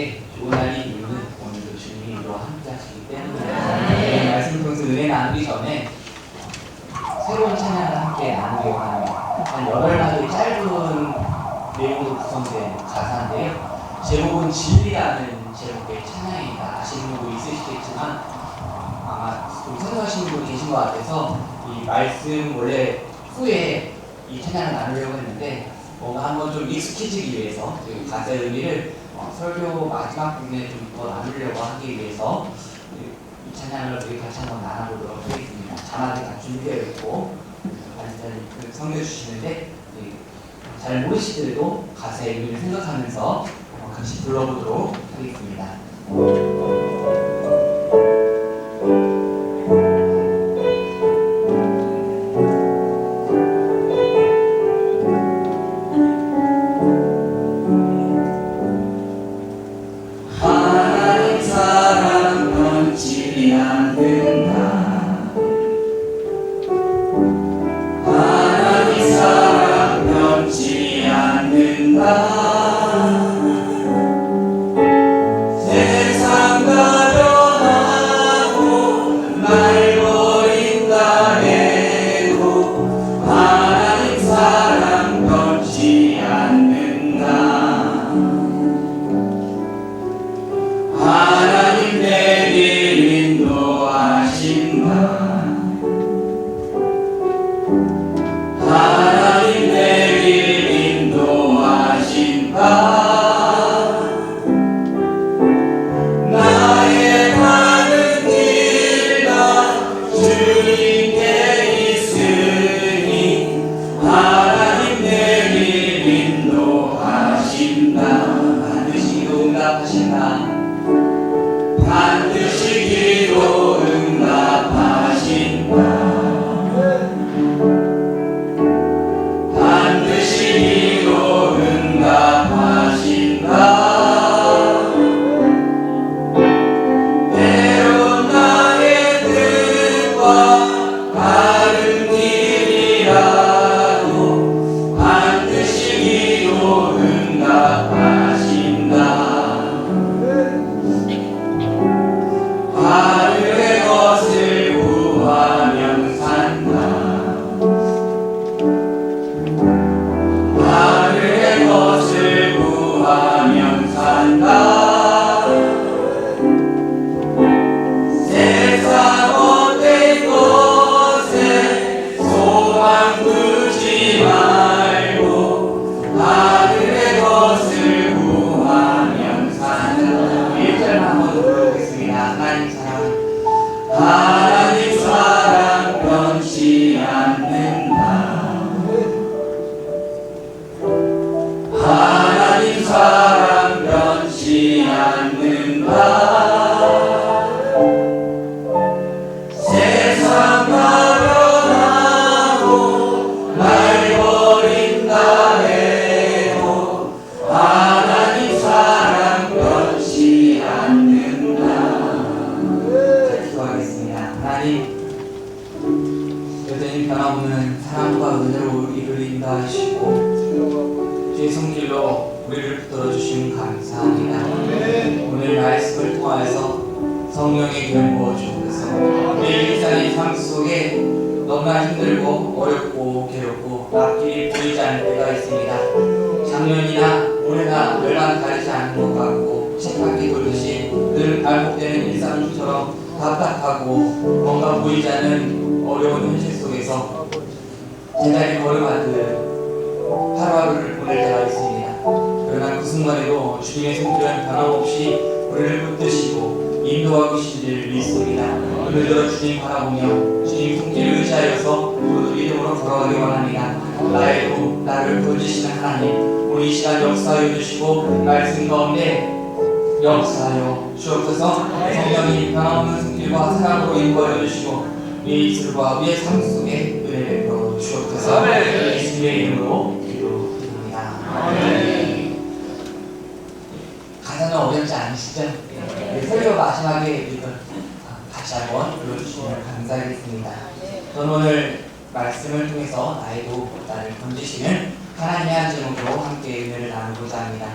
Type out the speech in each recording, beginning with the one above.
우리에게 좋은 날이 이유는 오늘도 주님이 우리와 함께 하시기 때문에 말씀 통해서 은혜 나누기 전에 새로운 찬양을 함께 나누려고 합니다. 한 8마디 짧은 내용으로 구성된 가사인데요. 제목은 진리라는 제목의 찬양이다. 아시는 분도 있으시겠지만 아마 좀 생소하시는 분이 계신 것 같아서 이 말씀 원래 후에 이 찬양을 나누려고 했는데 뭔가 한번 좀 익숙해지기 위해서 그 가사의 의미를 설교 마지막 부분에 좀 더 나누려고 하기 위해서 이 찬양을 우리 같이 한번 나눠보도록 하겠습니다. 자막이 다 준비되어 있고 완전히 섬겨주시는데 잘 모르시더라도 가사의 의미를 생각하면서 같이 불러보도록 하겠습니다. 여전히 변함없는 사랑과 은혜로 이를 인도하시고 주의 손길로 우리를 붙들어주시면 감사합니다. 오늘 말씀을 통하여서 성령의 기름 부어주옵소서. 우리 일상의 삶 속에 너무나 힘들고 어렵고 괴롭고 앞길이 보이지 않을 때가 있습니다. 작년이나 올해나 얼마 다르지 않은 것 같고 책바퀴 돌듯이 늘 반복되는 일상처럼 답답하고 뭔가 보이지 않는 어려운 현실 속에서 제자리 걸음하듯 하루하루를 보낼 때가 있습니다. 그러나 그 순간에도 주님의 손길은 변함없이 우리를 붙드시고 인도하고 계신 줄 믿습니다. 오늘도 주님 바라보며 주님 손길을 의지하여서 모두 믿음으로 걸어가기 원합니다. 나를 부르시는 하나님, 우리 이 시간 역사하여 주시고 말씀 가운데 역사하여 주옵소서. 성령이 변함없는 손길과 사랑으로 인도하여 주시고 우리 입술과 우리의 삶 속에 은혜를 베풀어 주옵소서. 예수님의 이름으로 기도드립니다. 가사는 어렵지 않으시죠? 설교 마지막에 이걸 같이 한번 불러주시면 감사하겠습니다. 저는 오늘 말씀을 통해서 나에도 나를 건지시는 하나님의 한 제목으로 함께 은혜를 나누고자 합니다.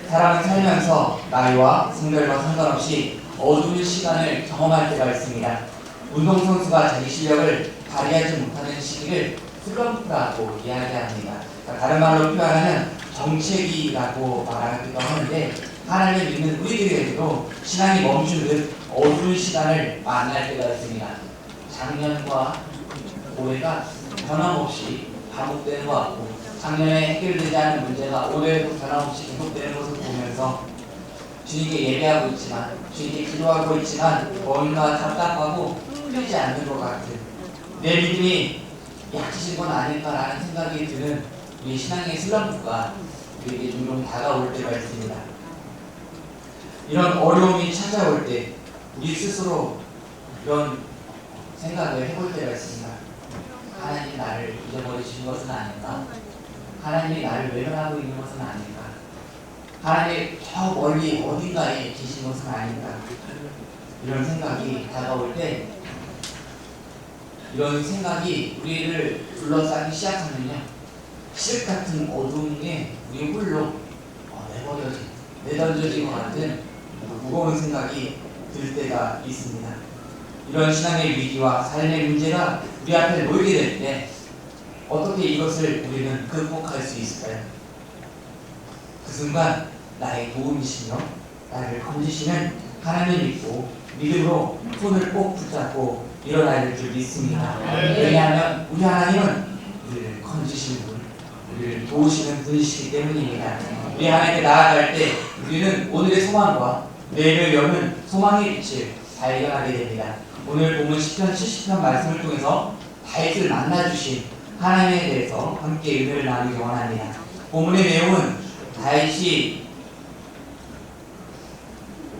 사람은 살면서 나이와 성별과 상관없이 어두운 시간을 경험할 때가 있습니다. 운동선수가 자기 실력을 발휘하지 못하는 시기를 슬럼프라고 이야기합니다. 그러니까 다른 말로 표현하면 정체기라고 말하기도 하는데, 하나님을 믿는 우리들에게도 신앙이 멈춘 듯 어두운 시간을 만날 때가 있습니다. 작년과 올해가 변함없이 반복되는 것 같고, 작년에 해결되지 않은 문제가 올해도 변함없이 계속되는 것을 보면서 주님께 예배하고 있지만, 주님께 기도하고 있지만 뭔가 답답하고 풀리지 않는 것 같은, 내 믿음이 약해진 건 아닐까라는 생각이 드는 우리 신앙의 슬럼프가 우리에게 종종 다가올 때가 있습니다. 이런 어려움이 찾아올 때 우리 스스로 이런 생각을 해볼 때가 있습니다. 하나님이 나를 잊어버리신 것은 아닐까? 하나님이 나를 외면하고 있는 것은 아닐까? 하나님 저 멀리 어딘가에 계신 것은 아닐까? 이런 생각이 다가올 때, 이런 생각이 우리를 둘러싸기 시작하면요, 실 같은 어둠에 우리 홀로 내던져진 것 같은 무거운 생각이 들 때가 있습니다. 이런 신앙의 위기와 삶의 문제가 우리 앞에 놓이게 될 때 어떻게 이것을 우리는 극복할 수 있을까요? 그 순간 나의 도움이시며 나를 건지시는 하나님을 믿고 믿음으로 손을 꼭 붙잡고 일어나야 될 줄 믿습니다. 왜냐하면 우리 하나님은 우리를 건지시는 분, 우리를 도우시는 분이시기 때문입니다. 우리 하나님께 나아갈 때 우리는 오늘의 소망과 내일을 여는 소망의 빛을 발견하게 됩니다. 오늘 본문 시편 70편 말씀을 통해서 다윗을 만나주신 하나님에 대해서 함께 은혜를 나누기 원합니다. 본문의 내용은 다윗이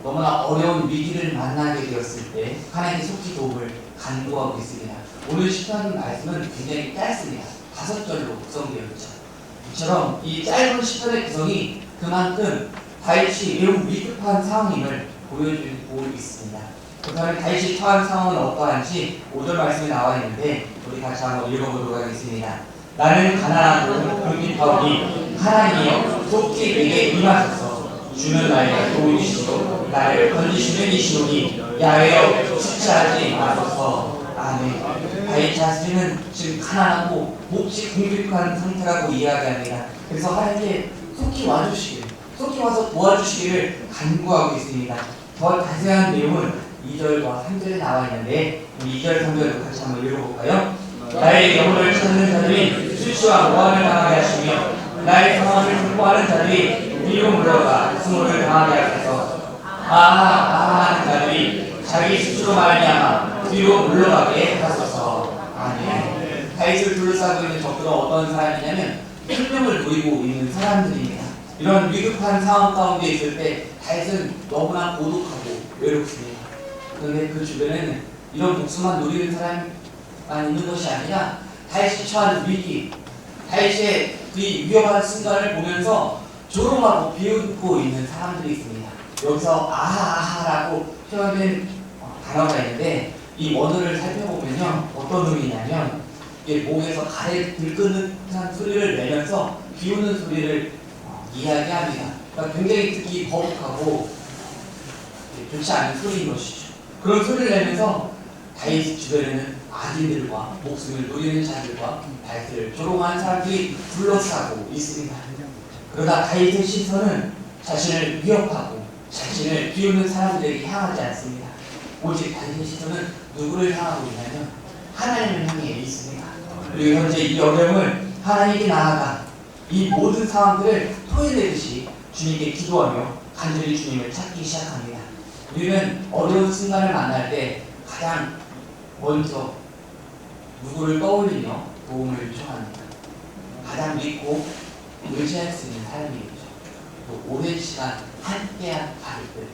너무나 어려운 위기를 만나게 되었을 때 하나님의 속히 도움을 간구하고 있습니다. 오늘 시편 말씀은 굉장히 짧습니다. 5절로 구성되어 있죠. 이처럼 이 짧은 시편의 구성이 그만큼 다윗이 매우 위급한 상황임을 보여주고 있습니다. 그렇다면 다윗이 처한 상황은 어떠한지 5절 말씀에 나와 있는데 우리 같이 한번 읽어보도록 하겠습니다. 나는 가난하고 궁핍하오니 하나님이여 속히 내게 임하소서. 주는 나의 도움이시고 나를 건지시는 이시오니 야훼여 지체하지 마소서. 아멘. 다윗 자신은 지금 가난하고 몹시 궁핍한 상태라고 이야기합니다. 그래서 하나님께 속히 와주시길, 속히 와서 도와주시기를 간구하고 있습니다. 더 자세한 내용은 2절과 3절에 나와 있는데 우리 2절, 3절도 같이 한번 읽어볼까요? 나의 영혼을 찾는 자들이 수치와 모함을 당하게 하시며 나의 상황을 공부하는 자들이 뒤로 물러가 수모를 당하게 하셔서 하는 자들이 자기 수치로 말미암아 뒤로 물러가게 하소서. 아멘. 다윗을 둘러싸고 있는 적들은 어떤 사람이냐면 생명을 누리고 있는 사람들입니다. 이런 위급한 상황 가운데 있을 때 다윗은 너무나 고독하고 외롭습니다. 그런데 그 주변에는 이런 목숨만 누리는 사람만 있는 것이 아니라 다윗이 처한 위기, 다윗의 그 위험한 순간을 보면서 조롱하고 비웃고 있는 사람들이 있습니다. 여기서 아하라고 표현된 단어가 있는데 이 원어를 살펴보면요, 어떤 의미냐면 목에서 가래 들끓는 듯한 소리를 내면서 비우는 소리를 이야기합니다. 그러니까 굉장히 듣기 거북하고 좋지 않은 소리인 것이죠. 그런 소리를 내면서 다윗 주변에는 아들들과 목숨을 노리는 자들과 다윗을 조롱하는 사람들이 둘러싸고 있습니다. 그러다 다윗의 시선은 자신을 위협하고 자신을 비우는 사람들에게 향하지 않습니다. 오직 다윗의 시선은 누구를 향하고 있냐면 하나님을 향해 있습니다. 그리고 현재 이 어려움을 하나님께 나아가 이 모든 상황들을 토해내듯이 주님께 기도하며 간절히 주님을 찾기 시작합니다. 우리는 어려운 순간을 만날 때 가장 먼저 누구를 떠올리며 도움을 요청합니다. 가장 믿고 의지할 수 있는 사람이겠죠. 또 오랜 시간 함께한 가족들,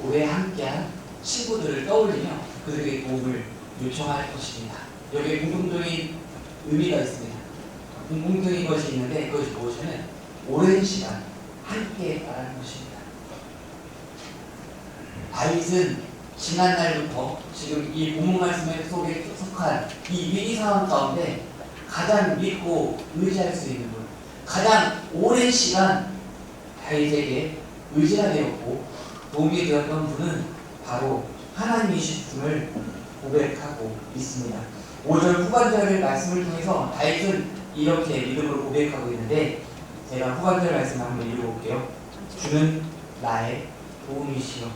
오래 함께한 친구들을 떠올리며 그들에게 도움을 요청할 것입니다. 여기에 공통적인 의미가 있습니다. 공통적인 것이 있는데 그것이 무엇이냐면 오랜 시간 함께 말하는 것입니다. 다윗은 지난날부터 지금 이 본문 말씀의 속에 속한 이 위기 상황 가운데 가장 믿고 의지할 수 있는 분, 가장 오랜 시간 다윗에게 의지가 되었고 도움이 되었던 분은 바로 하나님이심을 고백하고 있습니다. 5절 후반절의 말씀을 통해서 다윗은 이렇게 믿음으로 고백하고 있는데, 제가 후반절 말씀을 한번 읽어볼게요. 주는 나의 도움이시여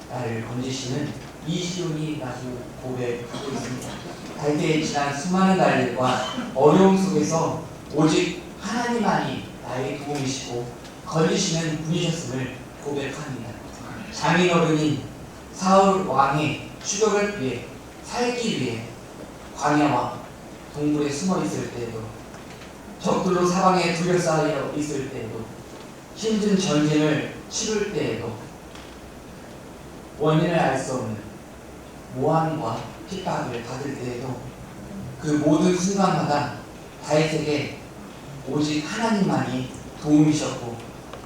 나를 건지시는 이시온이라고 고백하고 있습니다. 다윗의 지난 수많은 날들과 어려움 속에서 오직 하나님만이 나의 도움이시고 건지시는 분이셨음을 고백합니다. 장인어른인 사울 왕의 추격을 위해 살기 위해 광야와 동굴에 숨어 있을 때에도, 적들로 사방에 둘러싸여 있을 때에도, 힘든 전쟁을 치를 때에도, 원인을 알 수 없는 모함과 핍박을 받을 때에도, 그 모든 순간마다 다윗에게 오직 하나님만이 도움이셨고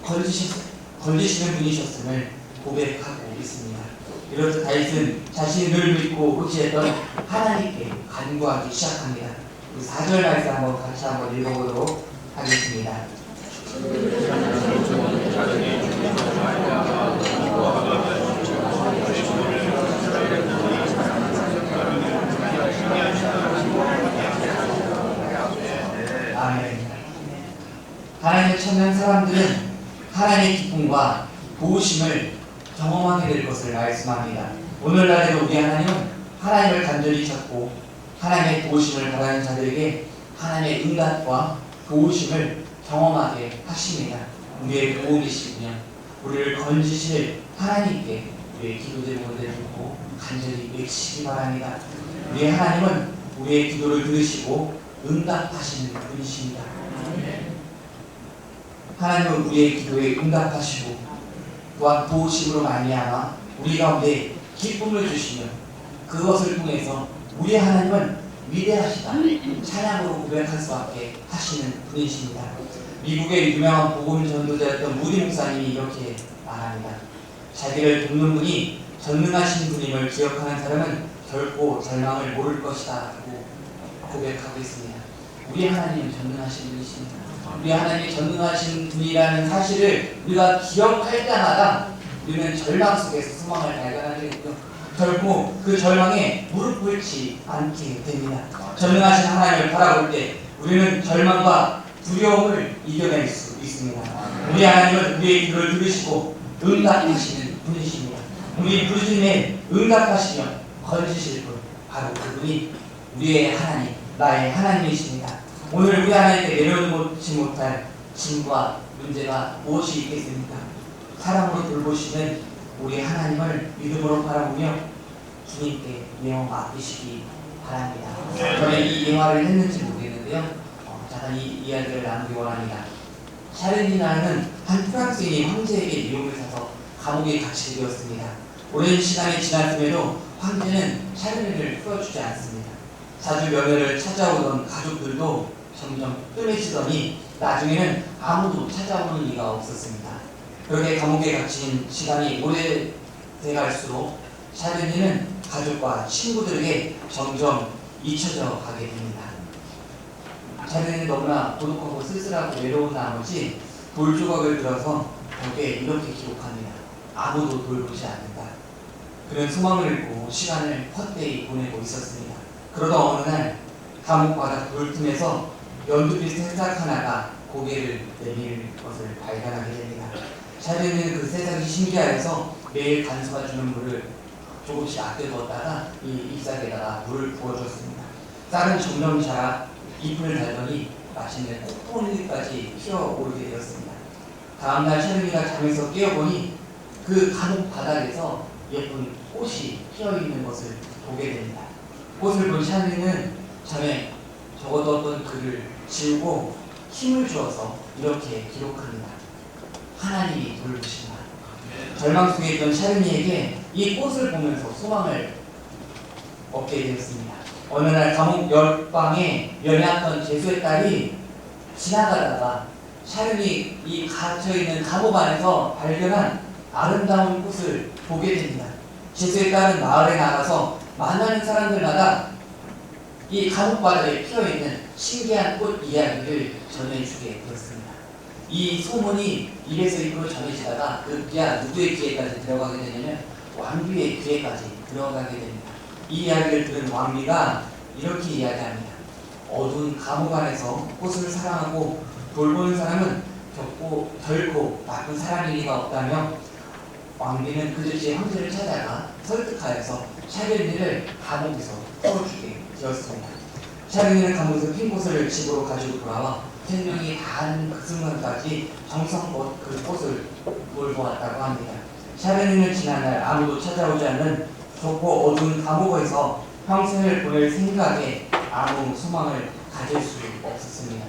건지시는 분이셨음을 고백하고 있습니다. 이렇듯 다윗은 자신이 늘 믿고 의지했던 하나님께 간구하기 시작합니다. 4절 말씀 같이 한번 읽어보도록 하겠습니다. 아멘. 하나님을 찾는 사람들은 하나님의 기쁨과 도우심을 경험하게 될 것을 말씀합니다. 오늘날에도 우리 하나님은 하나님을 간절히 찾고 하나님의 도우심을 바라는 자들에게 하나님의 응답과 도우심을 경험하게 하십니다. 우리의 도움이시며 우리를 건지실 하나님께 우리의 기도 제목을 듣고 간절히 외치기 바랍니다. 우리의 하나님은 우리의 기도를 들으시고 응답하시는 분이십니다. 하나님은 우리의 기도에 응답하시고 또한 도우심으로 말미암아 우리 가운데 기쁨을 주시며 그것을 통해서 우리 하나님은 위대하시다 찬양으로 고백할 수밖에 하시는 분이십니다. 미국의 유명한 복음 전도자였던 무디 목사님이 이렇게 말합니다. 자기를 돕는 분이 전능하신 분임을 기억하는 사람은 결코 절망을 모를 것이다 라고 고백하고 있습니다. 우리 하나님은 전능하신 분이십니다. 우리 하나님이 전능하신 분이라는 사실을 우리가 기억할 때마다 우리는 절망 속에서 소망을 발견하게 되고 결코 그 절망에 무릎 꿇지 않게 됩니다. 전능하신 하나님을 바라볼 때 우리는 절망과 두려움을 이겨낼 수 있습니다. 우리 하나님은 우리의 기도를 들으시고 응답하시는 분이십니다. 우리 부르심에 응답하시며 건지실 분, 바로 그분이 우리의 하나님, 나의 하나님이십니다. 오늘 우리 하나님께 내려놓지 못할 짐과 문제가 무엇이 있겠습니까? 사랑으로 돌보시는 우리 하나님을 믿음으로 바라보며 주님께 예언 맡기시기 바랍니다. 저는 이 예화를 했는지 모르겠는데요. 잠깐 이 이야기를 나누기 원합니다. 샤르니라는 한 프랑스인이 황제에게 미움을 사서 감옥에 갇히게 되었습니다. 오랜 시간이 지났음에도 황제는 샤르니를 풀어주지 않습니다. 자주 면회를 찾아오던 가족들도 점점 뜸해지더니 나중에는 아무도 찾아오는 이가 없었습니다. 그렇게 감옥에 갇힌 시간이 오래돼갈수록 샤르니는 가족과 친구들에게 점점 잊혀져 가게 됩니다. 샤르니는 너무나 고독하고 쓸쓸하고 외로운 나머지 돌조각을 들어서 벽에 이렇게 기록합니다. 아무도 돌보지 않는다. 그는 소망을 잃고 시간을 헛되이 보내고 있었습니다. 그러다 어느 날 감옥 바닥 돌틈에서 연두빛 새싹 하나가 고개를 내밀 것을 발견하게 됩니다. 샤르니는 그 새싹이 신기하여서 매일 간수가 주는 물을 조금씩 아껴두었다가 이 잎사귀에다가 물을 부어주었습니다. 쌀은 점점 자라 잎을 달더니 마침내 꽃봉오리까지 피어오르게 되었습니다. 다음날 샤르니가 잠에서 깨어보니 그 감옥 바닥에서 예쁜 꽃이 피어있는 것을 보게 됩니다. 꽃을 본 샤르니는 전에 적어뒀던 글을 지우고 힘을 주어서 이렇게 기록합니다. 하나님이 돌보신다. 절망 속에 있던 샤르니에게 이 꽃을 보면서 소망을 얻게 되었습니다. 어느 날 감옥 옆방에 연애했던 제수의 딸이 지나가다가 샤르니 이 갇혀있는 감옥 안에서 발견한 아름다운 꽃을 보게 됩니다. 제수의 딸은 마을에 나가서 만나는 사람들마다 이 감옥 바닥에 피어있는 신기한 꽃 이야기를 전해주게 되었습니다. 이 소문이 입에서 입으로 전해지다가 그 귀야 누구의 귀에까지 들어가게 되냐면 왕비의 귀에까지 들어가게 됩니다. 이 이야기를 들은 왕비가 이렇게 이야기합니다. 어두운 감옥 안에서 꽃을 사랑하고 돌보는 사람은 결코 나쁜 사람일 리가 없다며 왕비는 그 즉시 황제를 찾아가 설득하여서 샤를리를 감옥에서 풀어주게 되었습니다. 샤를리는 감옥에서 핀 꽃을 집으로 가지고 돌아와 생명이 닿는 그 순간까지 정성껏 그 꽃을 돌보았다고 합니다. 샤를리는 지난날 아무도 찾아오지 않는 좁고 어두운 감옥에서 평생을 보낼 생각에 아무 소망을 가질 수 없었습니다.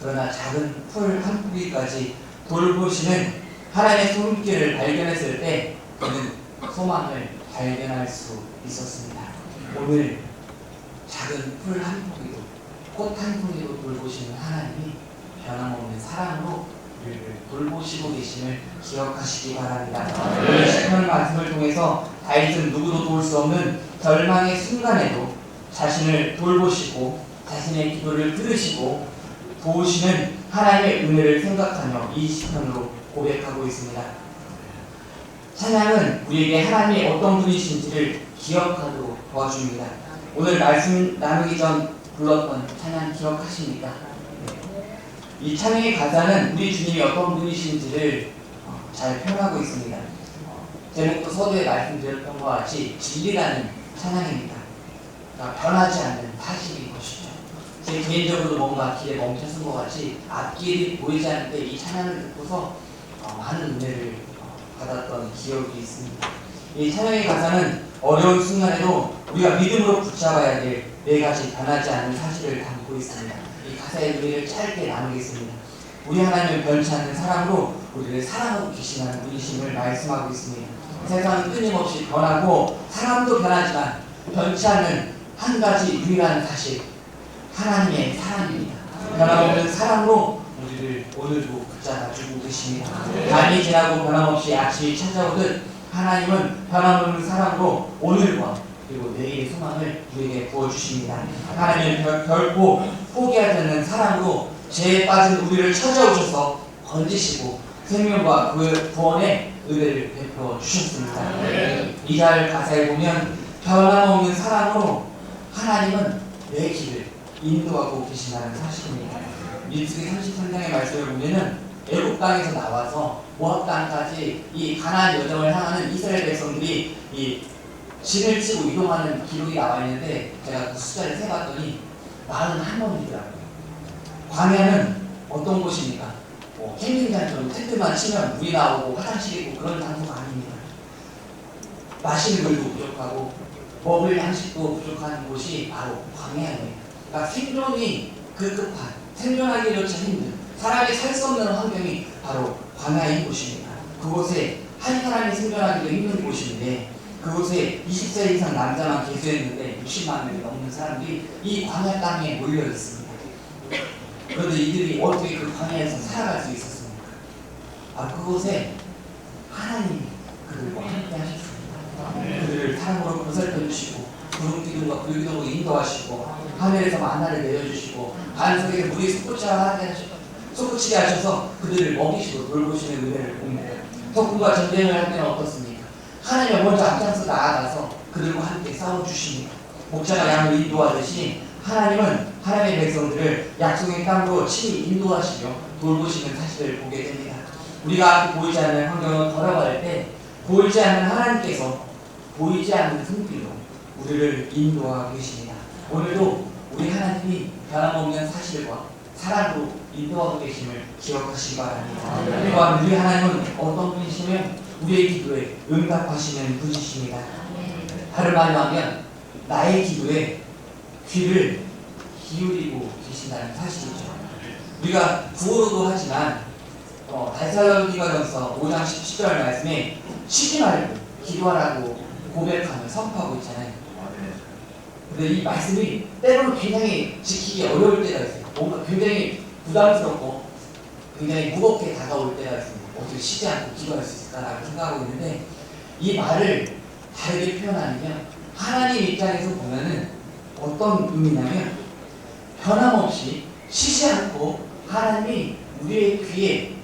그러나 작은 풀 한 포기까지 돌보시는 하나님의 손길을 발견했을 때 그는 소망을 발견할 수 있었습니다. 오늘 작은 풀 한 포기도 꽃 한 포기도 돌보시는 하나님이 변함없는 사랑으로 우리를 돌보시고 계심을 기억하시기 바랍니다. 오늘 시편 말씀을 통해서 다윗은 누구도 도울 수 없는 절망의 순간에도 자신을 돌보시고 자신의 기도를 들으시고 도우시는 하나님의 은혜를 생각하며 이 시편으로 고백하고 있습니다. 찬양은 우리에게 하나님이 어떤 분이신지를 기억하도록 도와줍니다. 오늘 말씀 나누기 전 불렀던 찬양 기억하십니까? 이 찬양의 가사는 우리 주님이 어떤 분이신지를 잘 표현하고 있습니다. 제목도 서두에 말씀드렸던 것과 같이 진리라는 찬양입니다. 그러니까 변하지 않는 사실인 것이죠. 제 개인적으로도 뭔가 길에 멈춰선 것 같이 앞길이 보이지 않을 때 이 찬양을 듣고서 많은 은혜를 받았던 기억이 있습니다. 이 찬양의 가사는 어려운 순간에도 우리가 믿음으로 붙잡아야 될 네 가지 변하지 않는 사실을 담고 있습니다. 이 가사의 의미를 짧게 나누겠습니다. 우리 하나님은 변치 않는 사랑으로 우리를 사랑하고 계시는 분이심을 말씀하고 있습니다. 세상은 끊임없이 변하고 사람도 변하지만 변치 않는 한 가지 유일한 사실, 하나님의 사랑입니다. 변함없는 사랑으로 우리를 오늘도 붙잡아주고 계십니다. 밤이 지나고 변함없이 아침이 찾아오듯 하나님은 변함없는 사랑으로 오늘과 그리고 내일의 소망을 우리에게 부어주십니다. 하나님은 결코 포기하지 않는 사랑으로 죄에 빠진 우리를 찾아오셔서 건지시고 생명과 그 구원의 은혜를 베풀어 주셨습니다. 2절 가사에 보면 변함없는 사랑으로 하나님은 내 길을 인도하고 계신다는 사실입니다. 민수기 33장의 말씀을 보면은 애굽 땅에서 나와서 모압 땅까지 이 가나안 여정을 향하는 이스라엘 백성들이 이 진을 치고 이동하는 기록이 나와 있는데 제가 그 숫자를 세봤더니 41번이더라고요. 광야는 어떤 곳입니까? 캠핑장처럼 텐트만 치면 물이 나오고 화장실 있고 그런 장소가 아닙니다. 마실 물도 부족하고 먹을 양식도 부족한 곳이 바로 광야입니다. 그러니까 생존이 급급한, 생존하기조차 힘든, 사람이 살 수 없는 환경이 바로 광야인 곳입니다. 그곳에 한 사람이 생존하기도 힘든 곳인데 그곳에 20세 이상 남자만 계수했는데 60만 명이 넘는 사람들이 이 광야 땅에 몰려 있습니다. 그런데 이들이 어떻게 그 광야에서 살아갈 수 있었습니까? 그곳에 하나님이 그들과 함께 하셨습니다. 그들을 사랑으로 보살펴 주시고 구름 기둥과 불 기둥으로 인도하시고 하늘에서 만나를 내려주시고 반석에서 물이 솟구치게 하셔서 그들을 먹이시고 돌보시는 은혜를 봅니다. 적군과 전쟁을 할 때는 어떻습니까? 하나님이 먼저 앞장서 나아가서 그들과 함께 싸워주십니다. 목자가 양을 인도하듯이 하나님은 하나님의 백성들을 약속의 땅으로 친히 인도하시며 돌보시는 사실을 보게 됩니다. 우리가 앞에 보이지 않는 환경을 걸어갈 때 보이지 않는 하나님께서 보이지 않는 손길로 우리를 인도하고 계십니다. 오늘도 우리 하나님이 변함없는 사실과 사랑으로 인도하고 계심을 기억하시기 바랍니다. 또한 우리 하나님은 어떤 분이시면 우리의 기도에 응답하시는 분이십니다. 다른 말로 하면 나의 기도에 귀를 기울이고 계신다는 사실이죠. 우리가 구호로도 하지만 데살로니가전서 5장 17절 말씀에 쉬지 말고 기도하라고 고백하며 선포하고 있잖아요. 근데 이 말씀이 때로는 굉장히 지키기 어려울 때가 있어요. 뭔가 굉장히 부담스럽고 굉장히 무겁게 다가올 때가 있습니다. 어떻게 쉬지 않고 기도할 수 있을까라고 생각하고 있는데 이 말을 다르게 표현하면 하나님 입장에서 보면은 어떤 의미냐면 변함없이 쉬지 않고 하나님이 우리의 귀에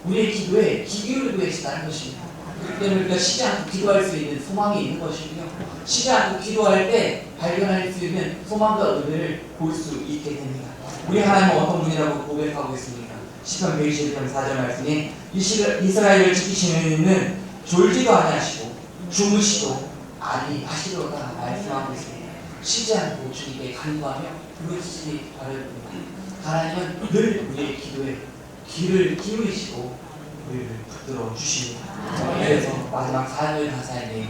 우리의 기도에 귀 기울이고 계시다는 것입니다. 그렇기 때문에 우리가 쉬지 않고 기도할 수 있는 소망이 있는 것이고요. 쉬지 않고 기도할 때 발견할 수 있는 소망과 은혜를 볼 수 있게 됩니다. 우리 하나님은 어떤 분이라고 고백하고 있습니까? 시편 121편 4절 말씀에 이스라엘을 지키시는 이는 졸지도 아니하시고 주무시도 아니하시도다 말씀하고 있습니다. 쉬지 않고 주님께 간구하며 부르시기 바랍니다. 하나님은 늘 우리의 기도에 귀를 기울이시고 우리를 붙들어 주십니다. 그래서 마지막 4절 가사에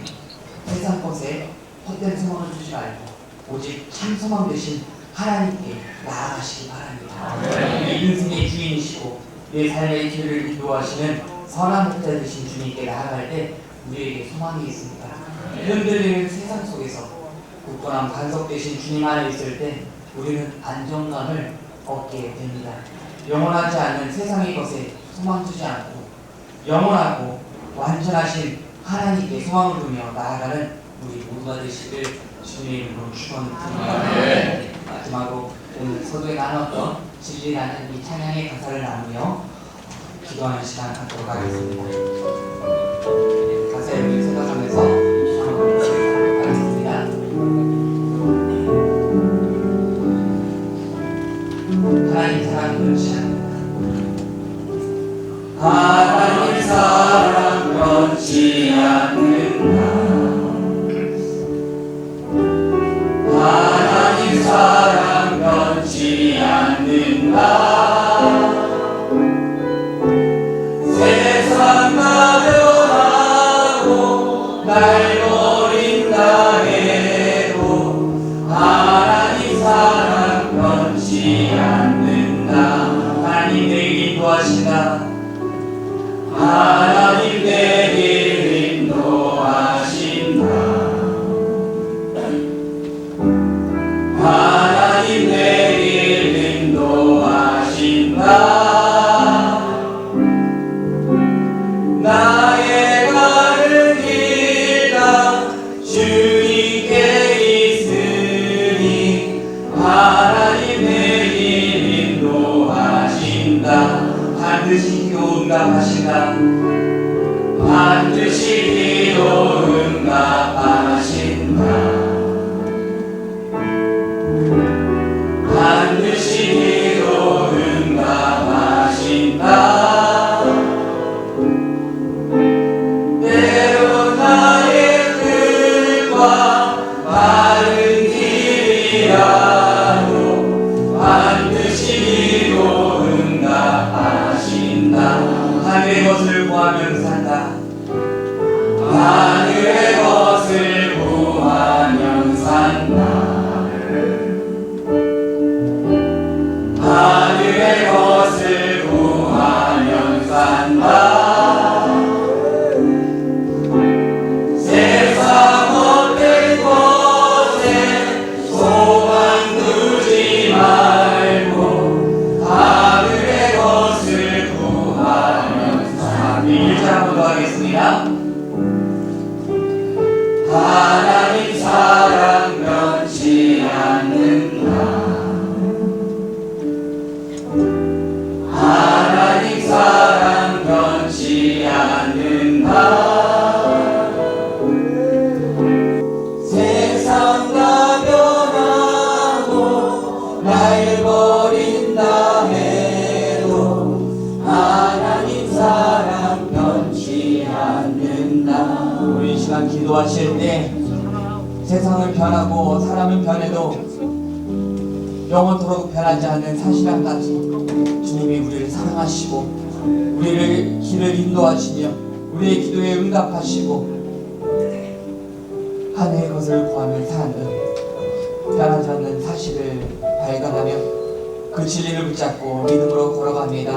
세상 것에 헛된 소망을 주지 말고 오직 참 소망 되신 하나님께 나아가시기 바랍니다. 우리 인생의 주인이시고 내 삶의 길을 인도하시는 선한 목자 되신 주님께 나아갈 때 우리에게 소망이 있습니다. 흔들리는 세상 속에서 굳건한 반석 되신 주님 안에 있을 때 우리는 안정감을 얻게 됩니다. 영원하지 않는 세상의 것에 소망 두지 않고 영원하고 완전하신 하나님께 소망을 두며 나아가는 우리 모두가 되시길 주님의 이름으로 축원드립니다. 마지막으로 오늘 서두에 나눴던 진리라는 이 찬양의 가사를 나누며 기도하는 시간 갖도록 하겠습니다. 가사에 우리 생각하면서 한번 보도록 하겠습니다. 하나님 사랑 변치 않는다. 하나님 사랑 변치 않는다. 하나님 사랑 변치 않는다. 세상과 변하고 날 버린다 해도 하나님 사랑 변치 않는다. 하나님 내게 인도하신다. 하나님 내게 인도하신다. 하나님 내게 인도하신다. 나의 가는 길다 주님께 있으니 하나님 내게 인도하신다. 반드시 기도 응답하신다. 반드시 기도 응답하신다. 반드시 기도 응답하신다. 때론 나의 뜻과 바른 길이라도 반드시 기도 응답하신다. 하늘의 것을 구하면 산다. 하늘의 것을 구하면 산다. 하늘의 것을 구하면 산다. 세상 헛된 것에 소망 두지 말고 하늘의 것을 구하면 산다. 1절부터 하겠습니다. 하나님 사랑 변치 않는다. 하나님 사랑 변치 않는다. 세상과 변하고 날 버린다 해도 하나님 사랑 변치 않는다. 우리 이 시간 기도하실 때 세상은 변하고 사람은 변해도 영원토록 변하지 않는 사실 한 가지, 주님이 우리를 사랑하시고 우리를 길을 인도하시며 우리의 기도에 응답하시고 하늘의 것을 구하면 사는 변하지 않는 사실을 발견하며 그 진리를 붙잡고 믿음으로 걸어갑니다.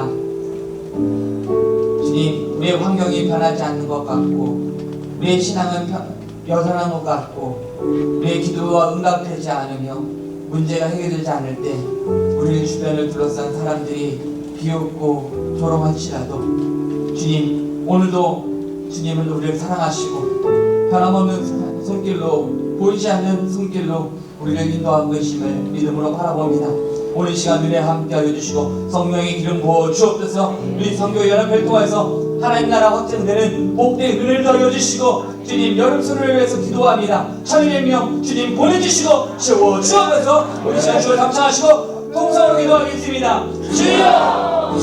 주님, 우리의 환경이 변하지 않는 것 같고 우리의 신앙은 여전한 것 같고 우리의 기도가 응답되지 않으며 문제가 해결되지 않을 때 우리 주변을 둘러싼 사람들이 비웃고 조롱할지라도 주님, 오늘도 주님은 우리를 사랑하시고 변함없는 손길로, 보이지 않는 손길로 우리를 인도하고 계심을 믿음으로 바라봅니다. 오늘 시간 은혜 함께하여 주시고 성령의 기름 부어 주옵소서. 우리 성교회 연합회를 통해서 하나님 나라 확장되는 복된 은혜를 더하여 주시고 주님 여름수를 위해서 기도합니다. 천일의 명 주님 보내주시고 채워 주옵소서. 우리 시간 주를 감사하시고 통성으로 기도하겠습니다. 주여